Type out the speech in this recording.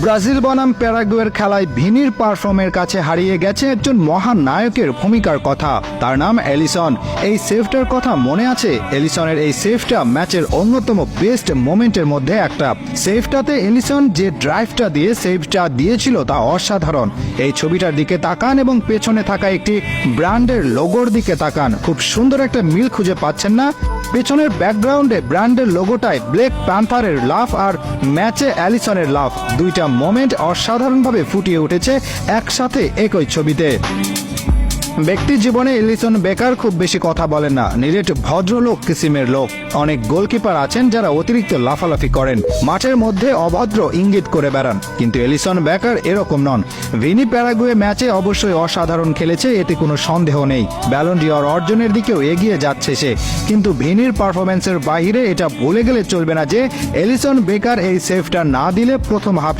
Brazil বনাম প্যারাগুয়ের খেলায় ভিনির পারফর্মের কাছে হারিয়ে গেছে একজন মহান নায়কের ভূমিকার কথা। তার নাম এলিসন। এই সেভটার কথা মনে আছে? এলিসনের এই সেভটা ম্যাচের অন্যতম বেস্ট মোমেন্টের মধ্যে একটা। সেভটাতে এলিসন যে ড্রাইভটা দিয়ে সেভটা দিয়েছিল তা অসাধারণ। এই ছবিটার দিকে তাকান এবং পেছনে থাকা একটি ব্র্যান্ডের লোগোর দিকে তাকান। খুব সুন্দর একটা মিল খুঁজে পাচ্ছেন না? পেছনের ব্যাকগ্রাউন্ডে ব্র্যান্ডের লোগোটায় ব্ল্যাক প্যান্থারের লাফ আর ম্যাচে অ্যালিসনের লাফ, দুইটা মোমেন্ট অসাধারণভাবে ফুটিয়ে উঠেছে একসাথে একই ছবিতে। ব্যক্তি জীবনে এলিসন বেকার খুব বেশি কথা বলেন না, নিরেট ভদ্রলোক কিসিমের লোক। অনেক গোলকিপার আছেন যারা অতিরিক্ত লাফালাফি করেন, মাঠের মধ্যে অভদ্র ইঙ্গিত করে বেড়ান, কিন্তু এলিসন বেকার এরকম নন। ভিনি প্যারাগুয়ে ম্যাচে অবশ্যই অসাধারণ খেলেছে, এতে কোনো সন্দেহ নেই। ব্যালন ডি'অর অর্জনের দিকেও এগিয়ে যাচ্ছে সে, কিন্তু ভিনির পারফরম্যান্সের বাইরে এটা ভুলে গেলে চলবে না যে এলিসন বেকার এই সেভটা না দিলে প্রথম হাফ